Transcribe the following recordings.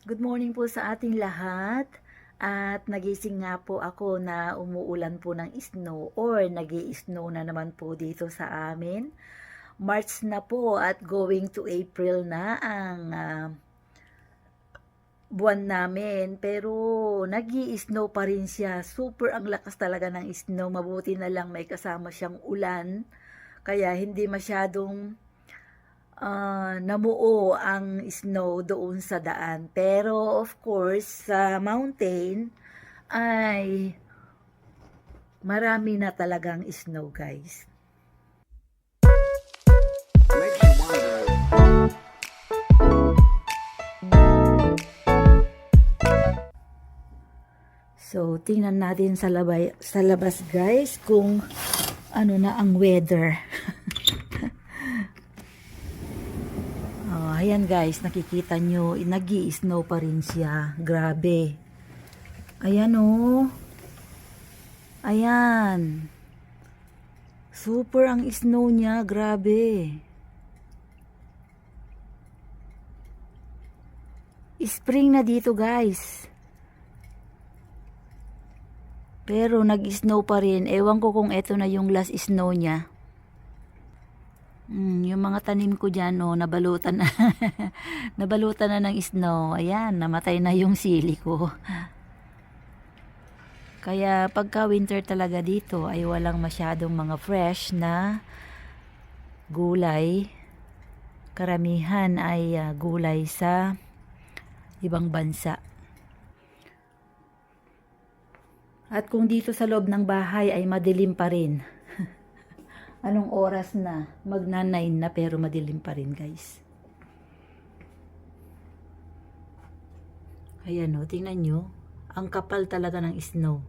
Good morning po sa ating lahat. At nagising nga po ako na umuulan po ng snow or nag-i-snow na naman po dito sa amin. March na po at going to April na ang buwan namin. Pero nag-i-snow pa rin siya. Super ang lakas talaga ng snow. Mabuti na lang may kasama siyang ulan. Kaya hindi masyadong namuo ang snow doon sa daan. Pero of course, sa mountain ay marami na talagang snow, guys. So, tingnan natin sa labas, guys, kung ano na ang weather. Ayan guys, nakikita nyo, nag-i-snow pa rin siya. Grabe. Ayan oh. Ayan. Super ang snow niya, grabe. Spring na dito guys. Pero nag-snow pa rin. Ewan ko kung eto na yung last snow niya. Yung mga tanim ko dyan, oh, nabalutan na. Nabalutan na ng snow. Ayan, namatay na yung sili ko. Kaya pagka winter talaga dito ay walang masyadong mga fresh na gulay. Karamihan ay gulay sa ibang bansa. At kung dito sa loob ng bahay ay madilim pa rin. Anong oras na? Magna-9 na pero madilim pa rin guys. Ayan o, tingnan nyo. Ang kapal talaga ng snow.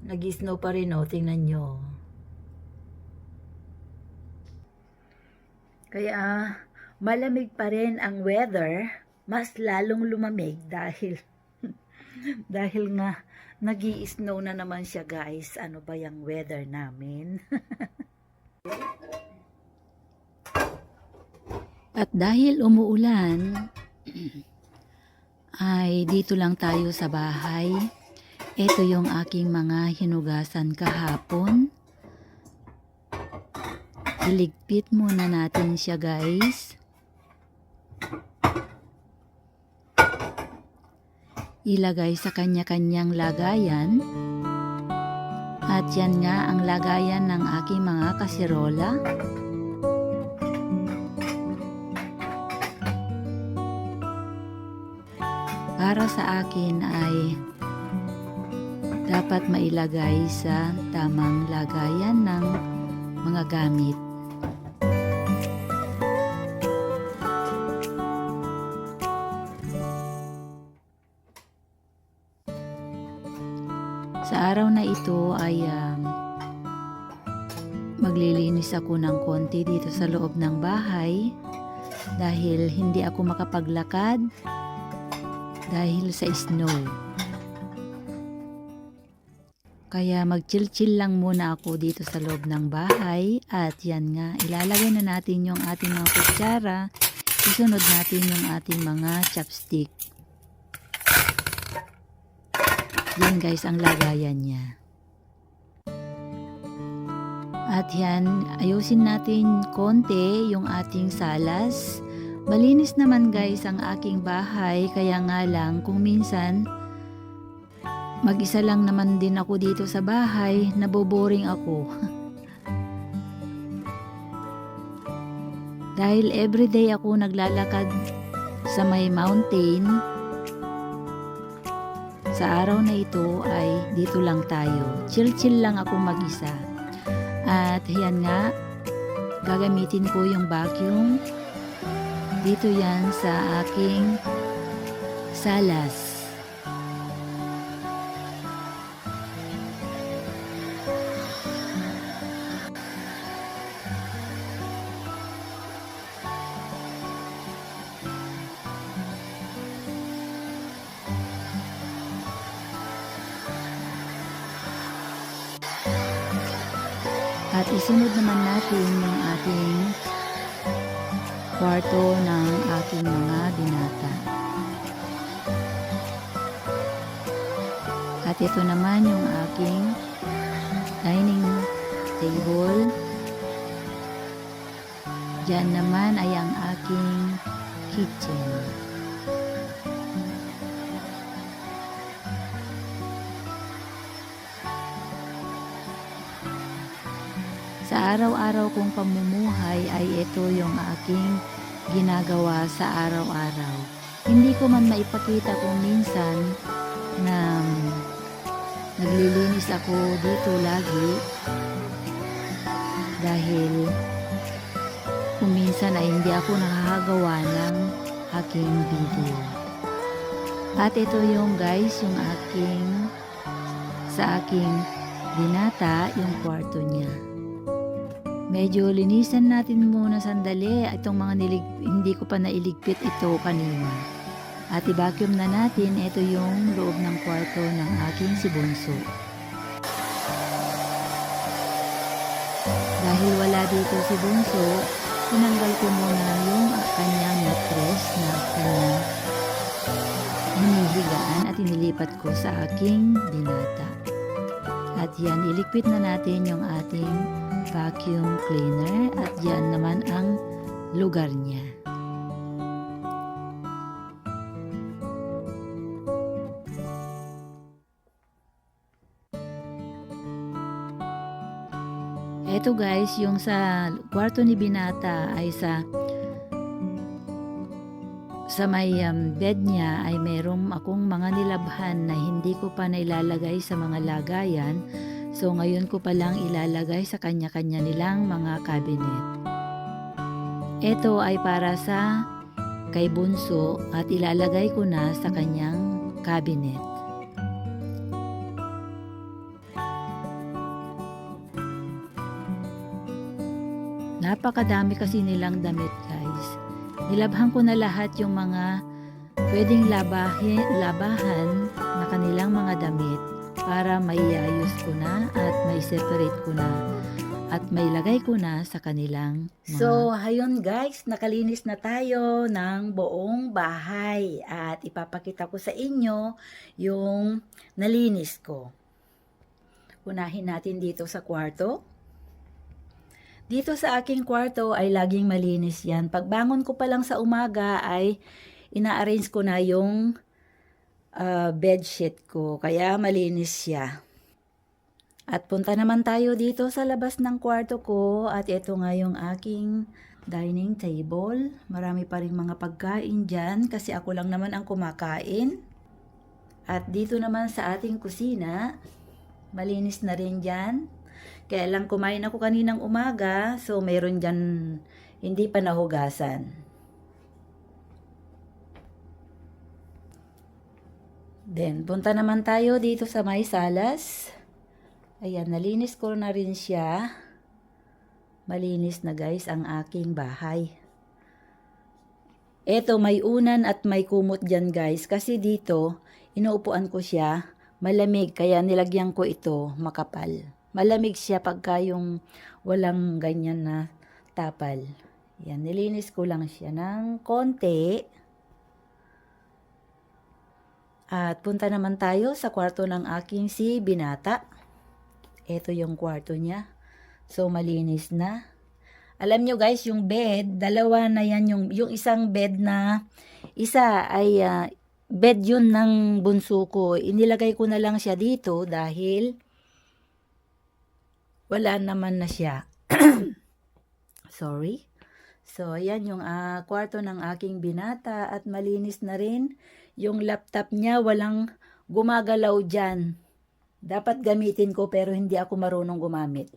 Nag-snow pa rin o, tingnan nyo. Kaya malamig pa rin ang weather. Mas lalong lumamig dahil dahil nga nag-i-snow na naman siya guys. Ano ba yung weather namin? At dahil umuulan, ay dito lang tayo sa bahay. Ito yung aking mga hinugasan kahapon. Iligpit muna natin siya guys. Ilagay sa kanya-kanyang lagayan. At yan nga ang lagayan ng aking mga kasirola. Para sa akin ay dapat mailagay sa tamang lagayan ng mga gamit. Sa araw na ito ay maglilinis ako ng konti dito sa loob ng bahay dahil hindi ako makapaglakad dahil sa snow. Kaya mag-chill-chill lang muna ako dito sa loob ng bahay at yan nga, ilalagay na natin yung ating mga kutsara, isunod natin yung ating mga chopstick. Yan guys ang lagayan niya. At yan, ayusin natin konti yung ating salas. Malinis naman guys ang aking bahay, kaya nga lang kung minsan mag-isa lang naman din ako dito sa bahay, naboboring ako. Dahil everyday ako naglalakad sa may mountain, sa araw na ito ay dito lang tayo. Chill-chill lang ako mag-isa. At yan nga, gagamitin ko yung vacuum. Dito yan sa aking salas. At isunod naman natin yung ating kwarto ng aking mga binata. At ito naman yung aking dining table. Diyan naman ay ang aking kitchen. Sa araw-araw kong pamumuhay ay ito yung aking ginagawa sa araw-araw. Hindi ko man maipakita kung minsan na naglilinis ako dito lagi dahil kung minsan ay hindi ako nakakagawa ng aking video. At ito yung guys, yung sa aking binata, yung kwarto niya. Medyo linisan natin muna sandali itong mga hindi ko pa nailigpit ito kanina. At i-vacuum na natin, ito yung loob ng kwarto ng aking si Bunso. Dahil wala dito si Bunso, tinanggal ko muna yung kanyang mattress na kanyang hinihigaan at inilipat ko sa aking binata. At yan, iligpit na natin yung ating vacuum cleaner at yan naman ang lugar niya. Eto guys, yung sa kwarto ni binata ay sa may bed niya ay merong akong mga nilabhan na hindi ko pa nailalagay sa mga lagayan. So ngayon ko pa lang ilalagay sa kanya-kanya nilang mga cabinet. Ito ay para sa kay Bunso at ilalagay ko na sa kanyang cabinet. Napakadami kasi nilang damit guys. Nilabhan ko na lahat yung mga pwedeng labahan na kanilang mga damit para may ayos ko na at may separate ko na at may lagay ko na sa kanilang mga... So, ayun guys, nakalinis na tayo ng buong bahay at ipapakita ko sa inyo yung nalinis ko. Unahin natin dito sa kwarto. Dito sa aking kwarto ay laging malinis yan. Pagbangon ko pa lang sa umaga ay ina-arrange ko na yung bedsheet ko, kaya malinis siya. At punta naman tayo dito sa labas ng kwarto ko at ito nga yung aking dining table. Marami pa rin mga pagkain dyan kasi ako lang naman ang kumakain. At dito naman sa ating kusina, malinis na rin dyan. Kaya lang kumain ako kaninang umaga, so meron dyan hindi pa nahugasan. Then, punta naman tayo dito sa may salas. Ayan, nalinis ko na rin siya. Malinis na guys ang aking bahay. Eto, may unan at may kumot dyan guys. Kasi dito, inuupuan ko siya. Malamig, kaya nilagyan ko ito makapal. Malamig siya pagka yung walang ganyan na tapal. Yan, nilinis ko lang siya ng konti. At punta naman tayo sa kwarto ng aking si binata. Ito yung kwarto niya. So, malinis na. Alam nyo guys, yung bed, dalawa na yan. Yung isang bed na, isa ay bed yun ng bunso ko. Inilagay ko na lang siya dito dahil wala naman na siya. Sorry. So, ayan yung kwarto ng aking binata at malinis na rin. Yung laptop niya, walang gumagalaw dyan. Dapat gamitin ko pero hindi ako marunong gumamit.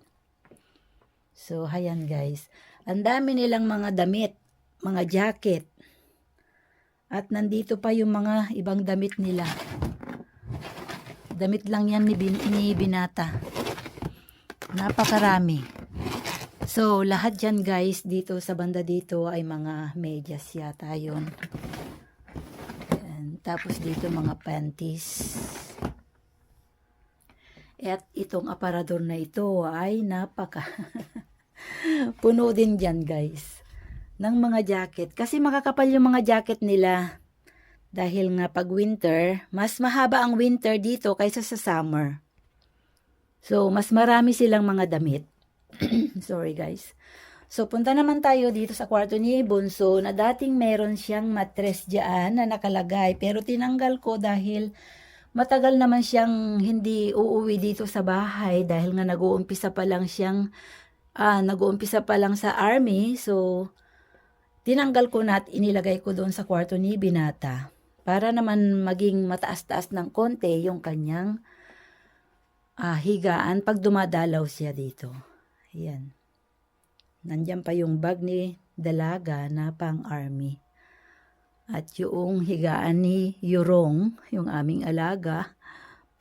So, ayan guys. Ang dami nilang mga damit, mga jacket. At nandito pa yung mga ibang damit nila. Damit lang yan ni binata. Napakarami. So, lahat yan guys, dito sa banda dito ay mga medyas yata yun. Tapos dito mga panties. At itong aparador na ito ay napaka puno din dyan guys. ng mga jacket. Kasi makakapal yung mga jacket nila. Dahil nga pag winter, mas mahaba ang winter dito kaysa sa summer. So, mas marami silang mga damit. Sorry guys. So, punta naman tayo dito sa kwarto ni Bunso na dating meron siyang mattress dyan na nakalagay. Pero tinanggal ko dahil matagal naman siyang hindi uuwi dito sa bahay dahil nga nag-uumpisa pa lang sa army. So, tinanggal ko na at inilagay ko doon sa kwarto ni Binata para naman maging mataas-taas ng konti yung kanyang higaan pag dumadalaw siya dito. Ayan. Nandiyan pa yung bag ni Dalaga na pang-army. At yung higaan ni Yurong, yung aming alaga,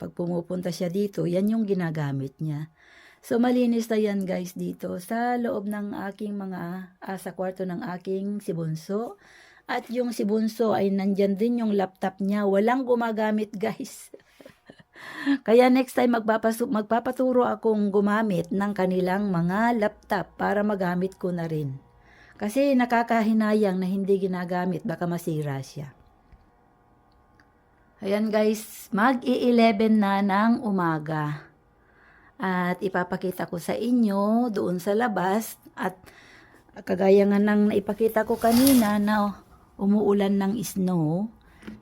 pag pumupunta siya dito, yan yung ginagamit niya. So, malinis na yan guys dito sa loob ng aking sa kwarto ng aking si Bunso. At yung si Bunso ay nandyan din yung laptop niya. Walang gumagamit guys. Kaya next time magpapaturo akong gumamit ng kanilang mga laptop para magamit ko na rin. Kasi nakakahinayang na hindi ginagamit, baka masira siya. Ayan guys, mag-i-11 na ng umaga. At ipapakita ko sa inyo doon sa labas. At kagaya nga ng naipakita ko kanina na umuulan ng snow.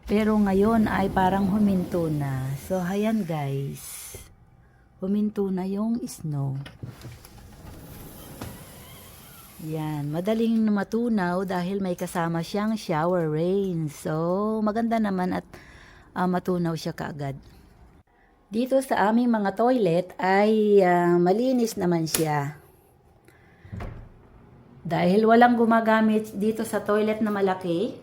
Pero ngayon ay parang huminto na. So, ayan guys. Huminto na yung snow. Yan, madaling matunaw dahil may kasama siyang shower rain. So, maganda naman at matunaw siya kaagad. Dito sa aming mga toilet ay malinis naman siya. Dahil walang gumagamit dito sa toilet na malaki,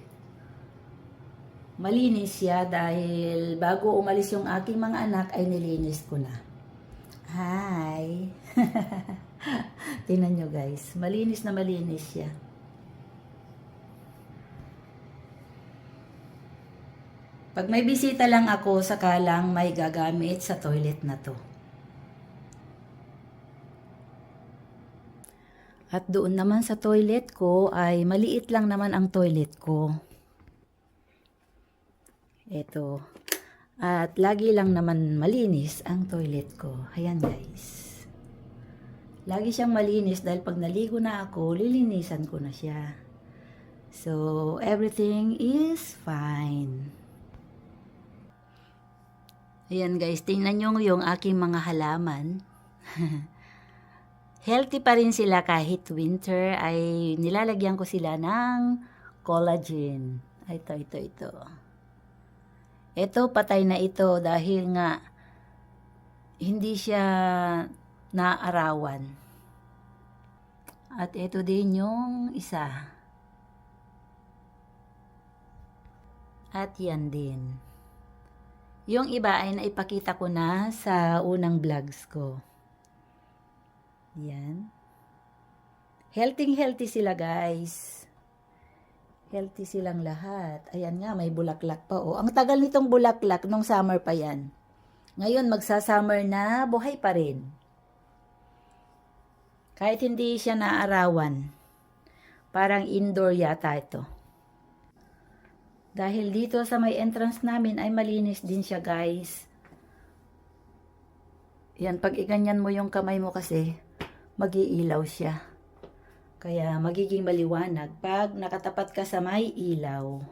malinis siya dahil bago umalis yung aking mga anak ay nilinis ko na. Hi! Tingnan nyo guys, malinis na malinis siya. Pag may bisita lang ako, sakalang may gagamit sa toilet na to. At doon naman sa toilet ko ay maliit lang naman ang toilet ko. Ito. At lagi lang naman malinis ang toilet ko. Ayan guys. Lagi siyang malinis dahil pag naligo na ako, lilinisan ko na siya. So, everything is fine. Ayan guys, tingnan nyo yung aking mga halaman. Healthy pa rin sila kahit winter. Ay nilalagyan ko sila ng collagen. Ito. Ito, patay na ito dahil nga hindi siya naarawan. At ito din yung isa. At yan din. Yung iba ay naipakita ko na sa unang vlogs ko. Yan. Healthy sila guys. Healthy silang lahat. Ayan nga, may bulaklak pa. Oh. Ang tagal nitong bulaklak, nung summer pa yan. Ngayon, magsa-summer na, buhay pa rin. Kahit hindi siya naarawan. Parang indoor yata ito. Dahil dito sa may entrance namin ay malinis din siya guys. Yan, pag iganyan mo yung kamay mo kasi, mag-iilaw siya. Kaya magiging maliwanag pag nakatapat ka sa may ilaw.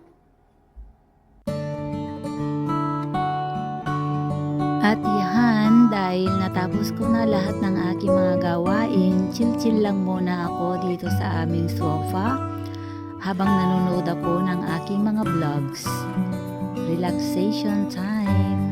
At yan, dahil natapos ko na lahat ng aking mga gawain, chill-chill lang muna ako dito sa aming sofa habang nanonood ako ng aking mga vlogs. Relaxation time.